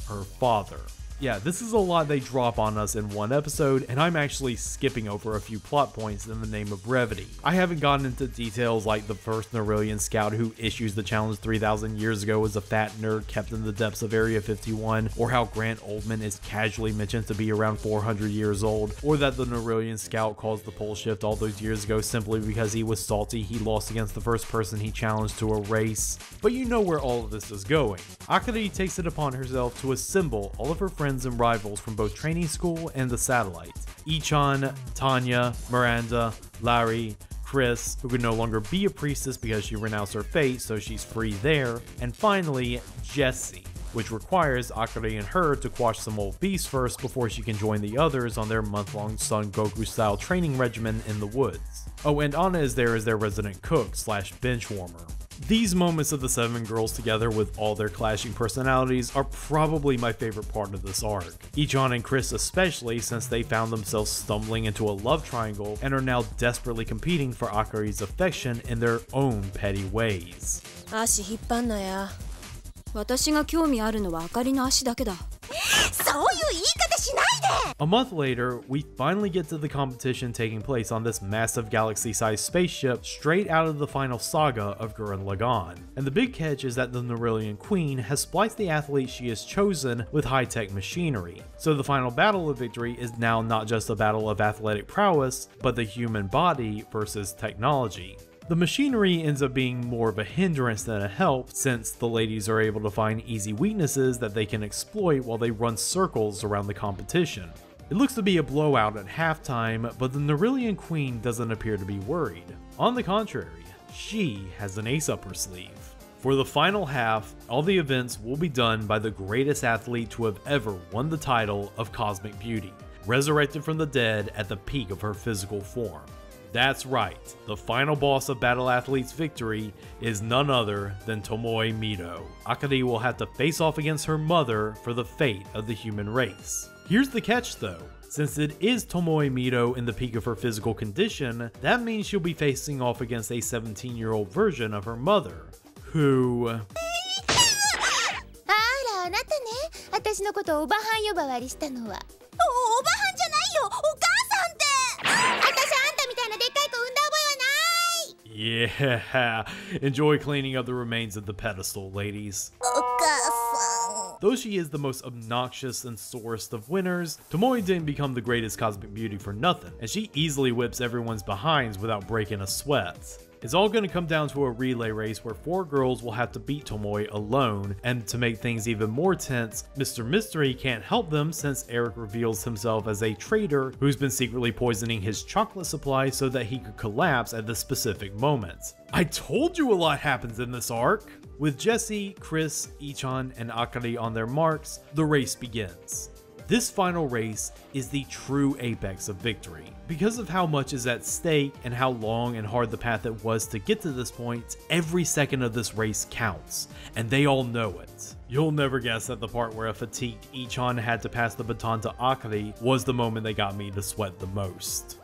her father. Yeah, this is a lot they drop on us in one episode, and I'm actually skipping over a few plot points in the name of brevity. I haven't gotten into details like the first Nerillian scout who issues the challenge 3,000 years ago was a fat nerd kept in the depths of Area 51, or how Grant Ullman is casually mentioned to be around 400 years old, or that the Nerillian scout caused the pole shift all those years ago simply because he was salty he lost against the first person he challenged to a race. But you know where all of this is going. Akari takes it upon herself to assemble all of her friends and rivals from both training school and the satellite. Ichan, Tanya, Miranda, Larry, Chris, who could no longer be a priestess because she renounced her fate, so she's free there, and finally, Jessie, which requires Akari and her to quash some old beasts first before she can join the others on their month-long Son Goku-style training regimen in the woods. Oh, and Anna is there as their resident cook / bench warmer. These moments of the 7 girls together with all their clashing personalities are probably my favorite part of this arc. Ichan and Chris especially, since they found themselves stumbling into a love triangle and are now desperately competing for Akari's affection in their own petty ways. 足引っ張んなや。私が興味あるのはあかりの足だけだ。そういう言い方しないで。 A month later, we finally get to the competition taking place on this massive galaxy-sized spaceship straight out of the final saga of Gurren Lagann. And the big catch is that the Nerillian Queen has spliced the athlete she has chosen with high-tech machinery. So the final battle of victory is now not just a battle of athletic prowess, but the human body versus technology. The machinery ends up being more of a hindrance than a help, since the ladies are able to find easy weaknesses that they can exploit while they run circles around the competition. It looks to be a blowout at halftime, but the Nerillian Queen doesn't appear to be worried. On the contrary, she has an ace up her sleeve. For the final half, all the events will be done by the greatest athlete to have ever won the title of Cosmic Beauty, resurrected from the dead at the peak of her physical form. That's right, the final boss of Battle Athletes Victory is none other than Tomoe Mito. Akari will have to face off against her mother for the fate of the human race. Here's the catch though. Since it is Tomoe Mito in the peak of her physical condition, that means she'll be facing off against a 17-year-old version of her mother, who... あら、あなたね。私のことをおばはん呼ばわりしたのは。おばはんじゃないよ。お母さんって。私あんたみたいなでっかい子産んだ覚えはない。 Yeah, enjoy cleaning up the remains of the pedestal, ladies. お母さん。 Though she is the most obnoxious and sorest of winners, Tomoe didn't become the greatest cosmic beauty for nothing, and she easily whips everyone's behinds without breaking a sweat. It's all going to come down to a relay race where 4 girls will have to beat Tomoe alone, and to make things even more tense, Mr. Mystery can't help them since Eric reveals himself as a traitor who's been secretly poisoning his chocolate supply so that he could collapse at the specific moment. I told you a lot happens in this arc! With Jesse, Chris, Ichan, and Akari on their marks, the race begins. This final race is the true apex of victory. Because of how much is at stake and how long and hard the path it was to get to this point, every second of this race counts, and they all know it. You'll never guess that the part where a fatigued Ichan had to pass the baton to Akari was the moment that got me to sweat the most.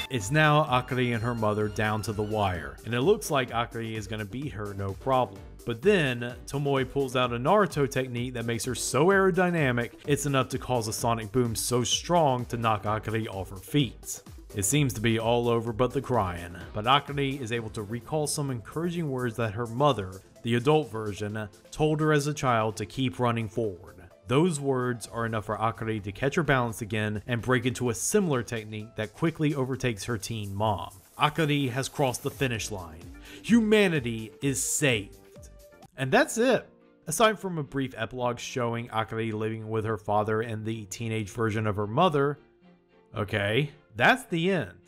It's now Akari and her mother down to the wire, and it looks like Akari is going to beat her no problem. But then, Tomoe pulls out a Naruto technique that makes her so aerodynamic, it's enough to cause a sonic boom so strong to knock Akari off her feet. It seems to be all over but the crying, but Akari is able to recall some encouraging words that her mother, the adult version, told her as a child to keep running forward. Those words are enough for Akari to catch her balance again and break into a similar technique that quickly overtakes her teen mom. Akari has crossed the finish line. Humanity is saved. And that's it. Aside from a brief epilogue showing Akari living with her father and the teenage version of her mother, okay, that's the end.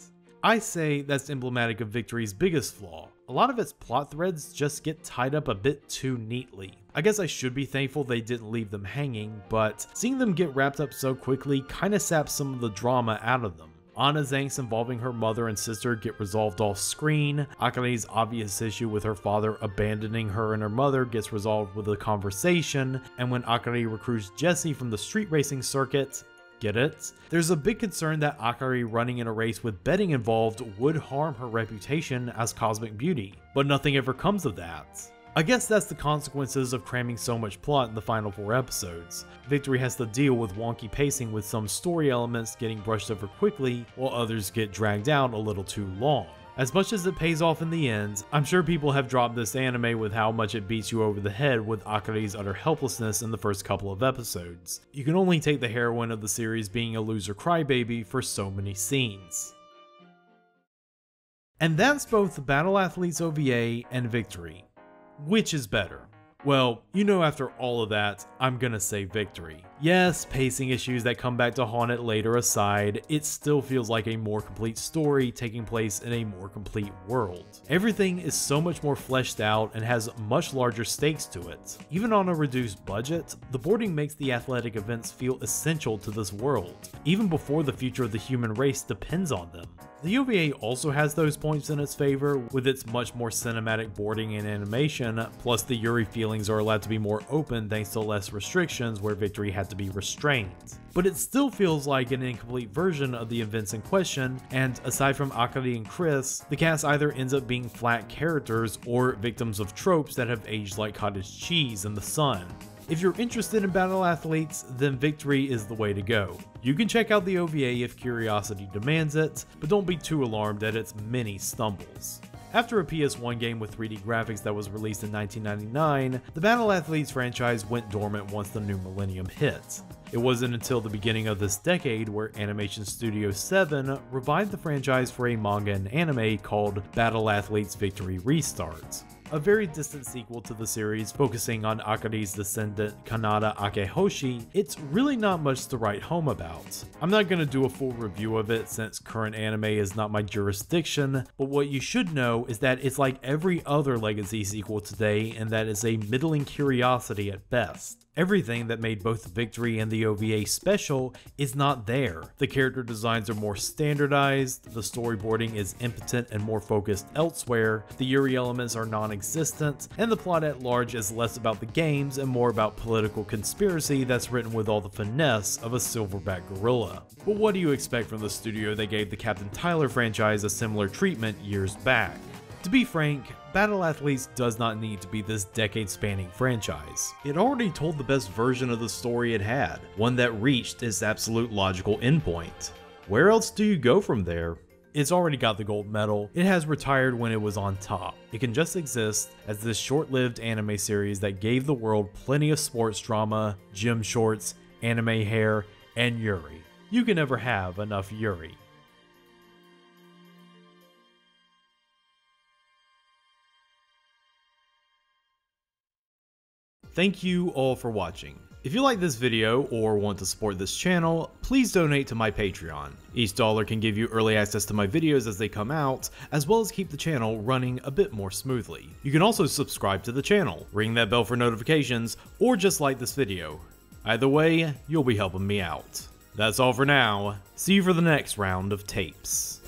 I say that's emblematic of Victory's biggest flaw. A lot of its plot threads just get tied up a bit too neatly. I guess I should be thankful they didn't leave them hanging, but seeing them get wrapped up so quickly kinda saps some of the drama out of them. Anna's angst involving her mother and sister get resolved off screen, Akari's obvious issue with her father abandoning her and her mother gets resolved with a conversation, and when Akari recruits Jesse from the street racing circuit, get it? There's a big concern that Akari running in a race with betting involved would harm her reputation as Cosmic Beauty, but nothing ever comes of that. I guess that's the consequences of cramming so much plot in the final 4 episodes. Victory has to deal with wonky pacing with some story elements getting brushed over quickly, while others get dragged out a little too long. As much as it pays off in the end, I'm sure people have dropped this anime with how much it beats you over the head with Akari's utter helplessness in the first couple of episodes. You can only take the heroine of the series being a loser crybaby for so many scenes. And that's both the Battle Athletes OVA and Victory. Which is better? Well, you know, after all of that, I'm gonna say Victory. Yes, pacing issues that come back to haunt it later aside, it still feels like a more complete story taking place in a more complete world. Everything is so much more fleshed out and has much larger stakes to it. Even on a reduced budget, the boarding makes the athletic events feel essential to this world, even before the future of the human race depends on them. The OVA also has those points in its favor, with its much more cinematic boarding and animation, plus the Yuri feelings are allowed to be more open thanks to less restrictions where Victory had to be restrained. But it still feels like an incomplete version of the events in question, and aside from Akari and Chris, the cast either ends up being flat characters or victims of tropes that have aged like cottage cheese in the sun. If you're interested in Battle Athletes, then Victory is the way to go. You can check out the OVA if curiosity demands it, but don't be too alarmed at its many stumbles. After a PS1 game with 3D graphics that was released in 1999, the Battle Athletes franchise went dormant once the new millennium hit. It wasn't until the beginning of this decade where Animation Studio 7 revived the franchise for a manga and anime called Battle Athletes Victory Restart. A very distant sequel to the series focusing on Akari's descendant Kanata Akehoshi, it's really not much to write home about. I'm not going to do a full review of it since current anime is not my jurisdiction, but what you should know is that it's like every other Legacy sequel today, and that is a middling curiosity at best. Everything that made both Victory and the OVA special is not there. The character designs are more standardized, the storyboarding is impotent and more focused elsewhere, the Yuri elements are non-existent, and the plot at large is less about the games and more about political conspiracy that's written with all the finesse of a silverback gorilla. But what do you expect from the studio that gave the Captain Tyler franchise a similar treatment years back? To be frank, Battle Athletes does not need to be this decade-spanning franchise. It already told the best version of the story it had, one that reached its absolute logical endpoint. Where else do you go from there? It's already got the gold medal. It has retired when it was on top. It can just exist as this short-lived anime series that gave the world plenty of sports drama, gym shorts, anime hair, and Yuri. You can never have enough Yuri. Thank you all for watching. If you like this video or want to support this channel, please donate to my Patreon. Each dollar can give you early access to my videos as they come out, as well as keep the channel running a bit more smoothly. You can also subscribe to the channel, ring that bell for notifications, or just like this video. Either way, you'll be helping me out. That's all for now. See you for the next round of tapes.